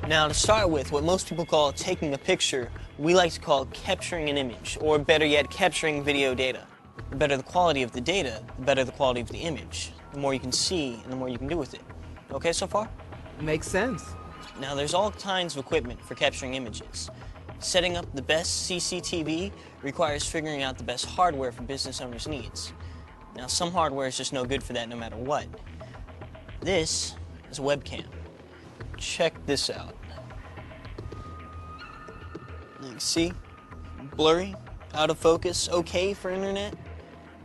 Now, to start with, what most people call taking a picture, we like to call capturing an image, or better yet, capturing video data. The better the quality of the data, the better the quality of the image. The more you can see, and the more you can do with it. Okay so far? Makes sense. Now, there's all kinds of equipment for capturing images. Setting up the best CCTV requires figuring out the best hardware for business owners' needs. Now, some hardware is just no good for that no matter what. This is a webcam. Check this out. You see? Blurry, out of focus, okay for internet.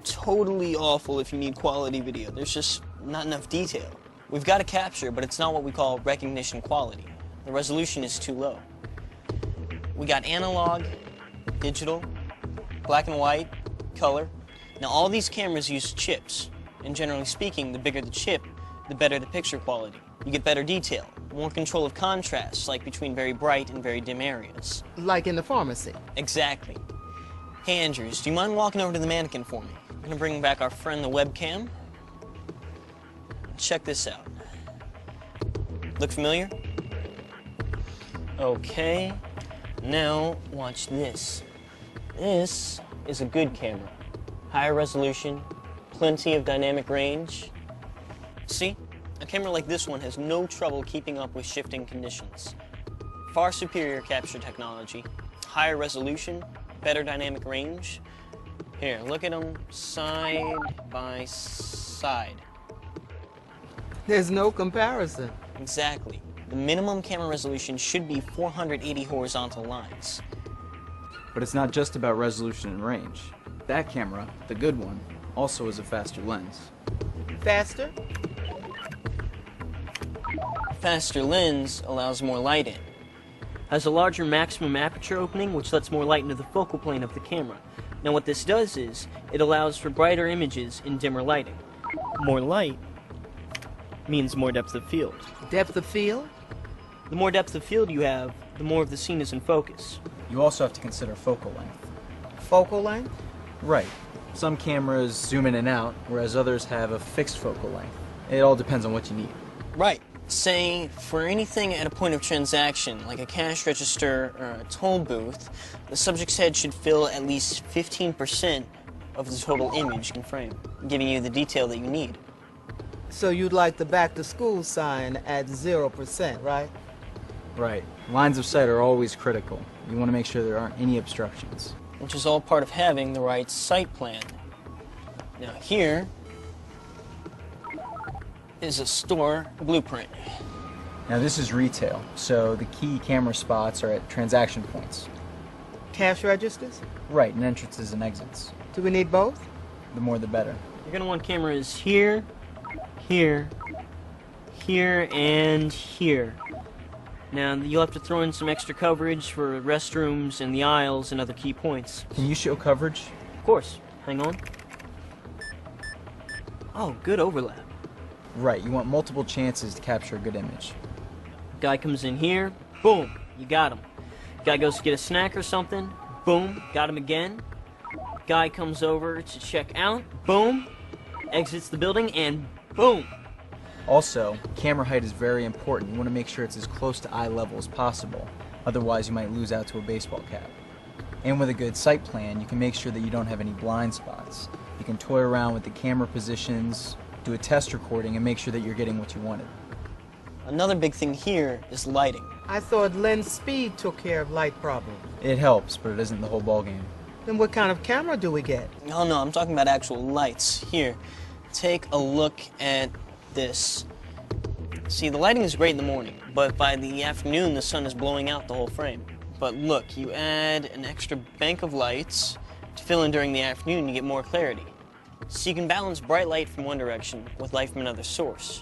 Totally awful if you need quality video. There's just not enough detail. We've got a capture, but it's not what we call recognition quality. The resolution is too low. We got analog, digital, black and white, color. Now all these cameras use chips, and generally speaking, the bigger the chip, the better the picture quality. You get better detail, more control of contrast, like between very bright and very dim areas. Like in the pharmacy. Exactly. Hey Andrews, do you mind walking over to the mannequin for me? I'm gonna bring back our friend the webcam. Check this out. Look familiar? Okay, now watch this. This is a good camera. Higher resolution, plenty of dynamic range. See? A camera like this one has no trouble keeping up with shifting conditions. Far superior capture technology, higher resolution, better dynamic range. Here, look at them side by side. There's no comparison. Exactly. The minimum camera resolution should be 480 horizontal lines. But it's not just about resolution and range. That camera, the good one, also has a faster lens. Faster? Faster lens allows more light in. Has a larger maximum aperture opening, which lets more light into the focal plane of the camera. Now what this does is, it allows for brighter images in dimmer lighting. More light means more depth of field. Depth of field? The more depth of field you have, the more of the scene is in focus. You also have to consider focal length. Focal length? Right. Some cameras zoom in and out, whereas others have a fixed focal length. It all depends on what you need. Right. Say, for anything at a point of transaction, like a cash register or a toll booth, the subject's head should fill at least 15% of the total image in frame, giving you the detail that you need. So you'd like the back to school sign at 0%, right? Right. Lines of sight are always critical. You want to make sure there aren't any obstructions. Which is all part of having the right sight plan. Now here is a store blueprint. Now this is retail, so the key camera spots are at transaction points. Cash registers? Right, and entrances and exits. Do we need both? The more the better. You're going to want cameras here, here, here, and here. Now, you'll have to throw in some extra coverage for restrooms and the aisles and other key points. Can you show coverage? Of course. Hang on. Oh, good overlap. Right, you want multiple chances to capture a good image. Guy comes in here, boom, you got him. Guy goes to get a snack or something, boom, got him again. Guy comes over to check out, boom, exits the building, and boom. Also, camera height is very important. You want to make sure it's as close to eye level as possible. Otherwise, you might lose out to a baseball cap. And with a good sight plan, you can make sure that you don't have any blind spots. You can toy around with the camera positions, do a test recording, and make sure that you're getting what you wanted. Another big thing here is lighting. I thought lens speed took care of light problems. It helps, but it isn't the whole ballgame. Then what kind of camera do we get? Oh no, I'm talking about actual lights. Here, take a look at this. See, the lighting is great in the morning, but by the afternoon the sun is blowing out the whole frame. But look, you add an extra bank of lights to fill in during the afternoon, you get more clarity. So you can balance bright light from one direction with light from another source.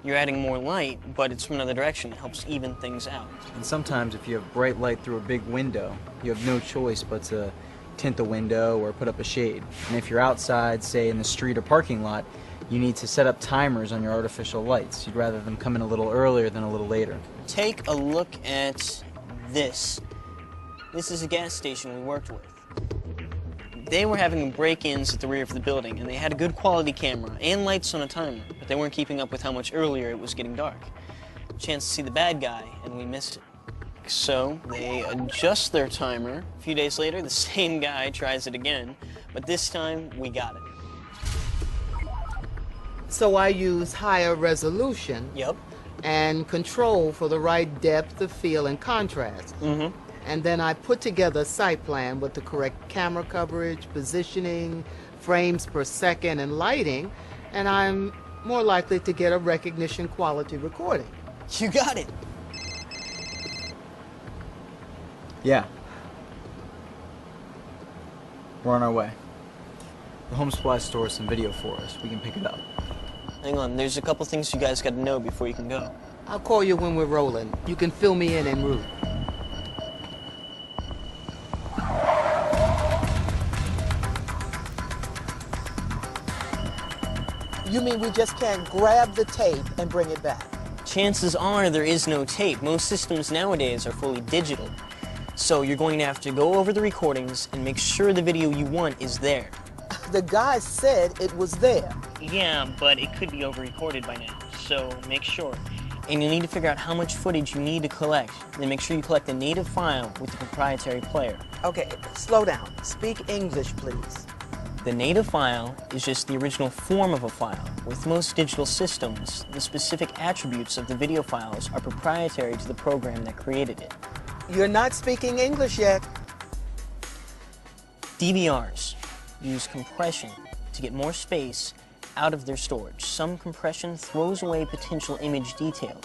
You're adding more light, but it's from another direction. It helps even things out. And sometimes if you have bright light through a big window, you have no choice but to tint the window or put up a shade. And if you're outside, say in the street or parking lot, you need to set up timers on your artificial lights. You'd rather them come in a little earlier than a little later. Take a look at this. This is a gas station we worked with. They were having break-ins at the rear of the building, and they had a good quality camera and lights on a timer, but they weren't keeping up with how much earlier it was getting dark. chance to see the bad guy, and we missed it. So they adjust their timer. A few days later, the same guy tries it again, but this time we got it. So I use higher resolution Yep. and control for the right depth of field and contrast. Mm-hmm. And then I put together a site plan with the correct camera coverage, positioning, frames per second, and lighting, and I'm more likely to get a recognition quality recording. You got it. Yeah. We're on our way. The home supply store has some video for us. We can pick it up. Hang on, there's a couple things you guys got to know before you can go. I'll call you when we're rolling. You can fill me in en route. You mean we just can't grab the tape and bring it back? Chances are there is no tape. Most systems nowadays are fully digital. So you're going to have to go over the recordings and make sure the video you want is there. The guy said it was there. Yeah, but it could be over-recorded by now, so make sure. And you'll need to figure out how much footage you need to collect. Then make sure you collect the native file with the proprietary player. Okay, slow down. Speak English, please. The native file is just the original form of a file. With most digital systems, the specific attributes of the video files are proprietary to the program that created it. You're not speaking English yet. DVRs use compression to get more space out of their storage. Some compression throws away potential image detail.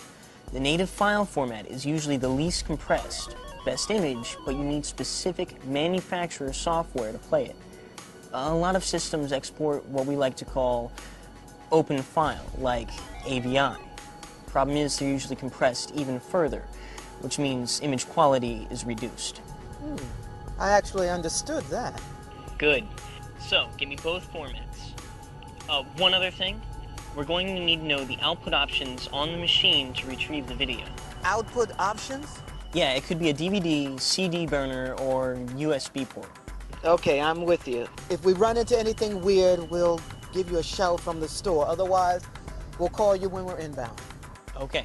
The native file format is usually the least compressed, best image, but you need specific manufacturer software to play it. A lot of systems export what we like to call open file, like AVI. Problem is, they're usually compressed even further, which means image quality is reduced. I actually understood that. Good. So, give me both formats. One other thing, we're going to need to know the output options on the machine to retrieve the video. Output options? Yeah, it could be a DVD, CD burner, or USB port. Okay, I'm with you. If we run into anything weird, we'll give you a shout from the store. Otherwise, we'll call you when we're inbound. Okay.